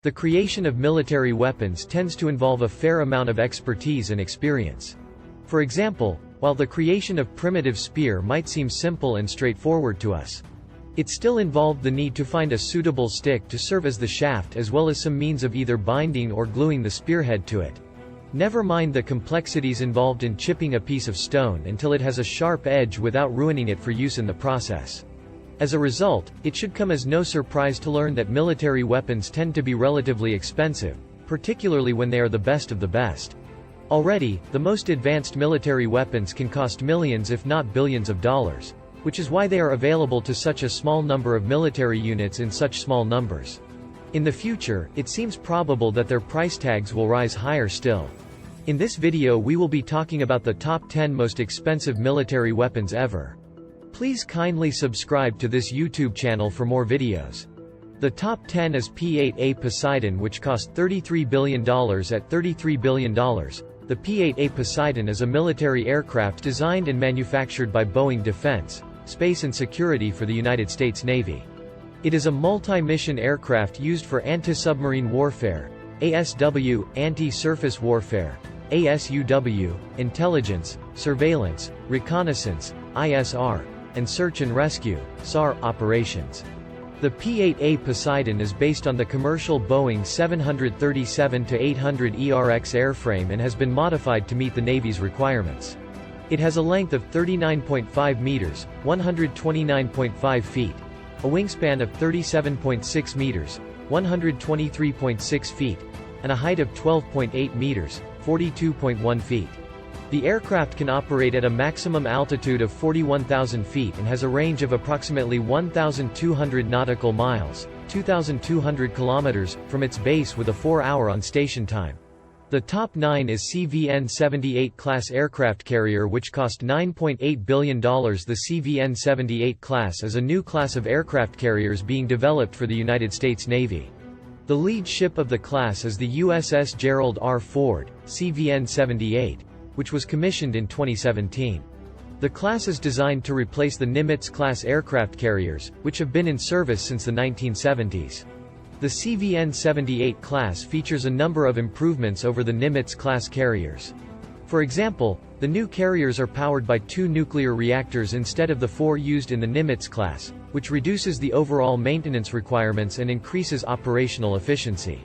The creation of military weapons tends to involve a fair amount of expertise and experience. For example, while the creation of primitive spear might seem simple and straightforward to us, it still involved the need to find a suitable stick to serve as the shaft as well as some means of either binding or gluing the spearhead to it. Never mind the complexities involved in chipping a piece of stone until it has a sharp edge without ruining it for use in the process. As a result, it should come as no surprise to learn that military weapons tend to be relatively expensive, particularly when they are the best of the best. Already, the most advanced military weapons can cost millions if not billions of dollars, which is why they are available to such a small number of military units in such small numbers. In the future, it seems probable that their price tags will rise higher still. In this video we will be talking about the top 10 most expensive military weapons ever. Please kindly subscribe to this YouTube channel for more videos. The top 10 is P-8A Poseidon, which cost $33 billion. At $33 billion, the P-8A Poseidon is a military aircraft designed and manufactured by Boeing Defense, Space and Security for the United States Navy. It is a multi-mission aircraft used for anti-submarine warfare, ASW, anti-surface warfare, ASUW, intelligence, surveillance, reconnaissance, ISR, and search and rescue, SAR, operations. The P-8A Poseidon is based on the commercial Boeing 737-800 ERX airframe and has been modified to meet the Navy's requirements. It has a length of 39.5 meters, 129.5 feet, a wingspan of 37.6 meters, 123.6 feet, and a height of 12.8 meters, 42.1 feet. The aircraft can operate at a maximum altitude of 41,000 feet and has a range of approximately 1,200 nautical miles, 2,200 kilometers, from its base with a 4-hour on-station time. The top 9 is CVN-78 class aircraft carrier, which cost $9.8 billion. The CVN-78 class is a new class of aircraft carriers being developed for the United States Navy. The lead ship of the class is the USS Gerald R. Ford, CVN-78, which was commissioned in 2017. The class is designed to replace the Nimitz-class aircraft carriers, which have been in service since the 1970s. The CVN-78 class features a number of improvements over the Nimitz-class carriers. For example, the new carriers are powered by 2 nuclear reactors instead of the 4 used in the Nimitz class, which reduces the overall maintenance requirements and increases operational efficiency.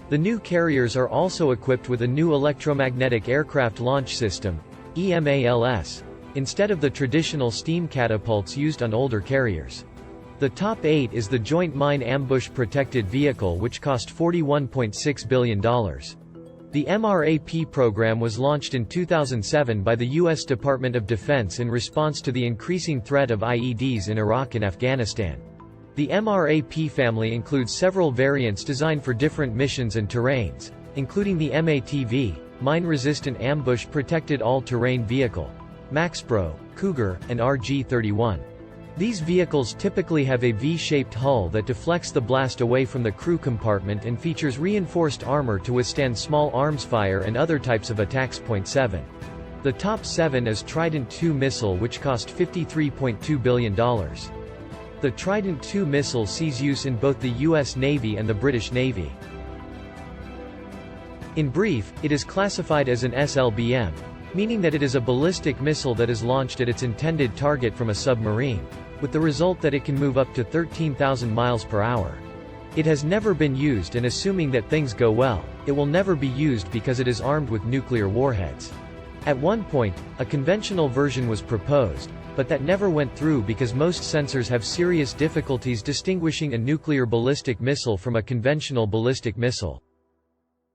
The new carriers are also equipped with a new electromagnetic aircraft launch system, EMALS, instead of the traditional steam catapults used on older carriers. The top 8 is the Joint Mine Ambush Protected Vehicle, which cost $41.6 billion. The MRAP program was launched in 2007 by the U.S. Department of Defense in response to the increasing threat of IEDs in Iraq and Afghanistan. The MRAP family includes several variants designed for different missions and terrains, including the MATV, Mine-Resistant Ambush Protected All-Terrain Vehicle, MaxPro, Cougar, and RG-31. These vehicles typically have a V-shaped hull that deflects the blast away from the crew compartment and features reinforced armor to withstand small arms fire and other types of attacks. 7. The top 7 is Trident II missile, which cost $53.2 billion. The Trident II missile sees use in both the U.S. Navy and the British Navy. In brief, it is classified as an SLBM, meaning that it is a ballistic missile that is launched at its intended target from a submarine, with the result that it can move up to 13,000 miles per hour. It has never been used, and assuming that things go well, it will never be used because it is armed with nuclear warheads. At one point, a conventional version was proposed, but that never went through because most sensors have serious difficulties distinguishing a nuclear ballistic missile from a conventional ballistic missile.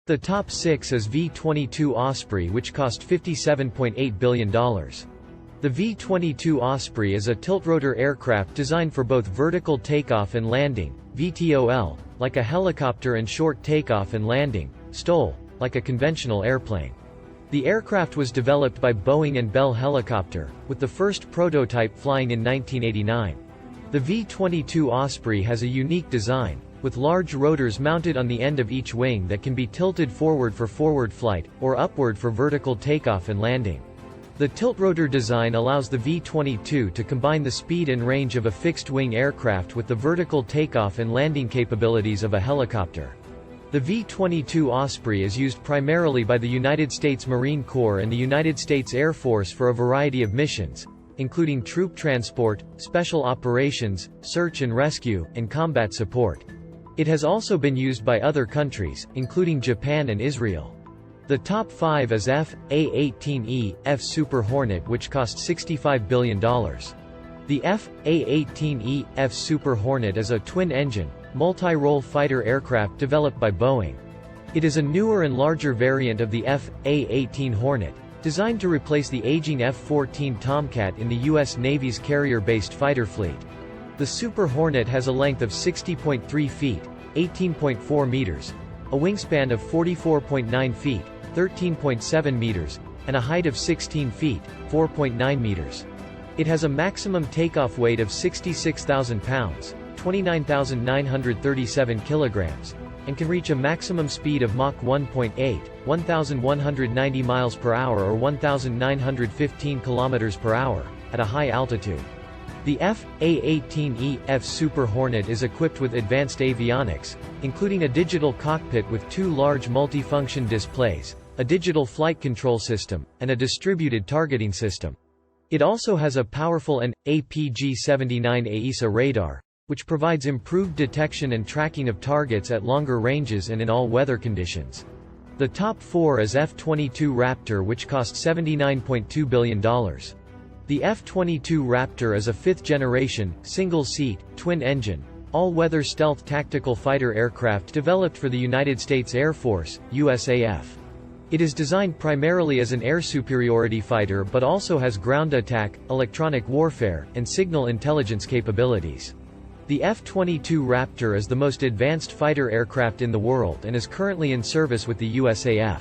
The top 6 is V-22 Osprey, which cost $57.8 billion. The V-22 Osprey is a tiltrotor aircraft designed for both vertical takeoff and landing, VTOL, like a helicopter, and short takeoff and landing, STOL, like a conventional airplane. The aircraft was developed by Boeing and Bell Helicopter, with the first prototype flying in 1989. The V-22 Osprey has a unique design, with large rotors mounted on the end of each wing that can be tilted forward for forward flight, or upward for vertical takeoff and landing. The tiltrotor design allows the V-22 to combine the speed and range of a fixed-wing aircraft with the vertical takeoff and landing capabilities of a helicopter. The V-22 Osprey is used primarily by the United States Marine Corps and the United States Air Force for a variety of missions, including troop transport, special operations, search and rescue, and combat support. It has also been used by other countries, including Japan and Israel. The top 5 is F/A-18E, F Super Hornet, which cost $65 billion. The F/A-18E, F Super Hornet is a twin-engine, multi-role fighter aircraft developed by Boeing. It is a newer and larger variant of the F/A-18 Hornet, designed to replace the aging F-14 Tomcat in the U.S. Navy's carrier-based fighter fleet. The Super Hornet has a length of 60.3 feet, 18.4 meters, a wingspan of 44.9 feet, 13.7 meters, and a height of 16 feet, 4.9 meters. It has a maximum takeoff weight of 66,000 pounds, 29,937 kilograms, and can reach a maximum speed of Mach 1.8, 1,190 miles per hour or 1,915 kilometers per hour, at a high altitude. The F/A-18E, F Super Hornet is equipped with advanced avionics, including a digital cockpit with 2 large multifunction displays, a digital flight control system, and a distributed targeting system. It also has a powerful and APG-79 AESA radar, which provides improved detection and tracking of targets at longer ranges and in all weather conditions. The top 4 is F-22 Raptor, which cost $79.2 billion. The F-22 Raptor is a 5th-generation, single-seat, twin-engine, all-weather stealth tactical fighter aircraft developed for the United States Air Force, USAF. It is designed primarily as an air superiority fighter but also has ground attack, electronic warfare, and signal intelligence capabilities. The F-22 Raptor is the most advanced fighter aircraft in the world and is currently in service with the USAF.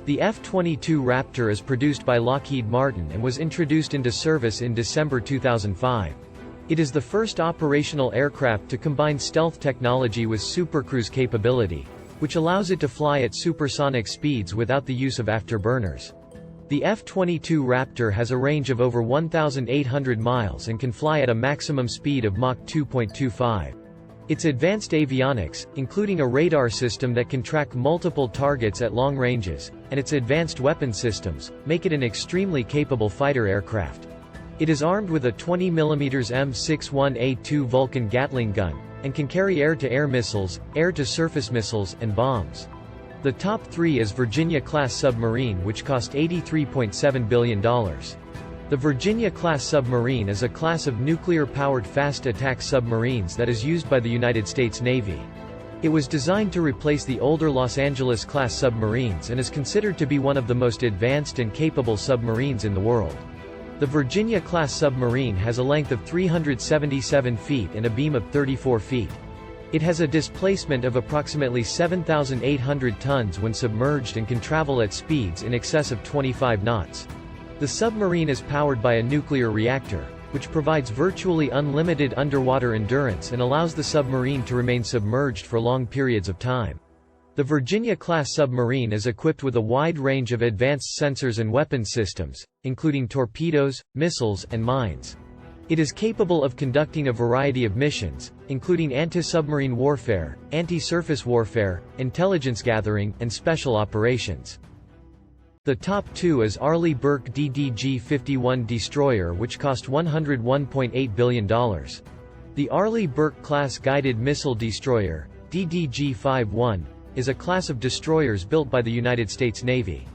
The F-22 Raptor is produced by Lockheed Martin and was introduced into service in December 2005. It is the first operational aircraft to combine stealth technology with supercruise capability, which allows it to fly at supersonic speeds without the use of afterburners. The F-22 Raptor has a range of over 1,800 miles and can fly at a maximum speed of Mach 2.25. Its advanced avionics, including a radar system that can track multiple targets at long ranges, and its advanced weapon systems, make it an extremely capable fighter aircraft. It is armed with a 20mm M61A2 Vulcan Gatling gun, and can carry air-to-air missiles, air-to-surface missiles, and bombs. The top 3 is Virginia-class submarine, which cost $83.7 billion. The Virginia-class submarine is a class of nuclear-powered fast-attack submarines that is used by the United States Navy. It was designed to replace the older Los Angeles-class submarines and is considered to be one of the most advanced and capable submarines in the world. The Virginia-class submarine has a length of 377 feet and a beam of 34 feet. It has a displacement of approximately 7,800 tons when submerged and can travel at speeds in excess of 25 knots. The submarine is powered by a nuclear reactor, which provides virtually unlimited underwater endurance and allows the submarine to remain submerged for long periods of time. The Virginia-class submarine is equipped with a wide range of advanced sensors and weapons systems, including torpedoes, missiles, and mines. It is capable of conducting a variety of missions, including anti-submarine warfare, anti-surface warfare, intelligence gathering, and special operations. The top 2 is Arleigh Burke DDG-51 destroyer, which cost $101.8 billion. The Arleigh Burke class guided missile destroyer, DDG-51, is a class of destroyers built by the United States Navy.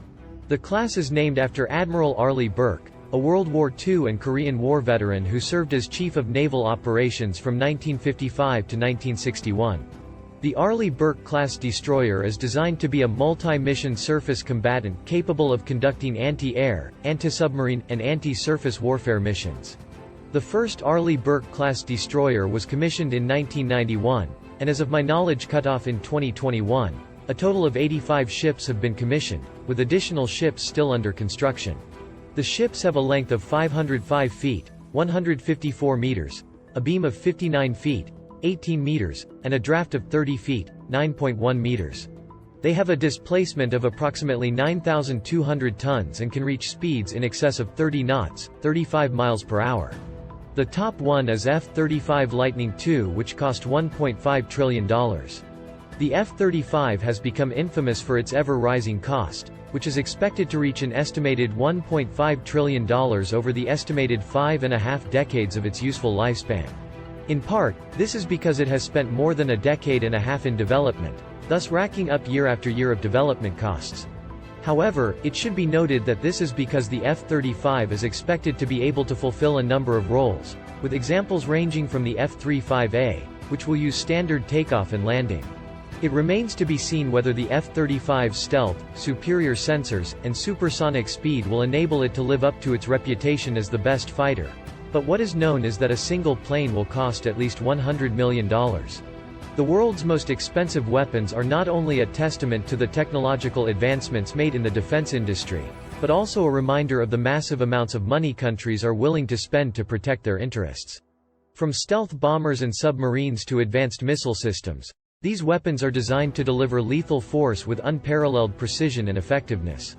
The class is named after Admiral Arleigh Burke, a World War II and Korean War veteran who served as Chief of Naval Operations from 1955 to 1961. The Arleigh Burke-class destroyer is designed to be a multi-mission surface combatant capable of conducting anti-air, anti-submarine, and anti-surface warfare missions. The first Arleigh Burke-class destroyer was commissioned in 1991, and as of my knowledge cut off in 2021, a total of 85 ships have been commissioned, with additional ships still under construction. The ships have a length of 505 feet, 154 meters, a beam of 59 feet, 18 meters, and a draft of 30 feet, 9.1 meters. They have a displacement of approximately 9,200 tons and can reach speeds in excess of 30 knots, 35 miles per hour. The top 1 is F-35 Lightning II, which cost $1.5 trillion. The F-35 has become infamous for its ever-rising cost, which is expected to reach an estimated $1.5 trillion over the estimated 5.5 decades of its useful lifespan. In part, this is because it has spent more than a decade and a half in development, thus racking up year after year of development costs. However, it should be noted that this is because the F-35 is expected to be able to fulfill a number of roles, with examples ranging from the F-35A, which will use standard takeoff and landing. It remains to be seen whether the F-35's stealth, superior sensors, and supersonic speed will enable it to live up to its reputation as the best fighter. But what is known is that a single plane will cost at least $100 million. The world's most expensive weapons are not only a testament to the technological advancements made in the defense industry, but also a reminder of the massive amounts of money countries are willing to spend to protect their interests. From stealth bombers and submarines to advanced missile systems, these weapons are designed to deliver lethal force with unparalleled precision and effectiveness.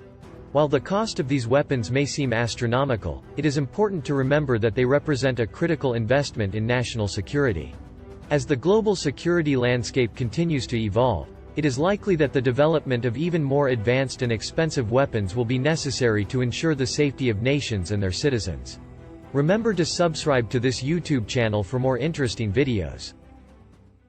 While the cost of these weapons may seem astronomical, it is important to remember that they represent a critical investment in national security. As the global security landscape continues to evolve, it is likely that the development of even more advanced and expensive weapons will be necessary to ensure the safety of nations and their citizens. Remember to subscribe to this YouTube channel for more interesting videos.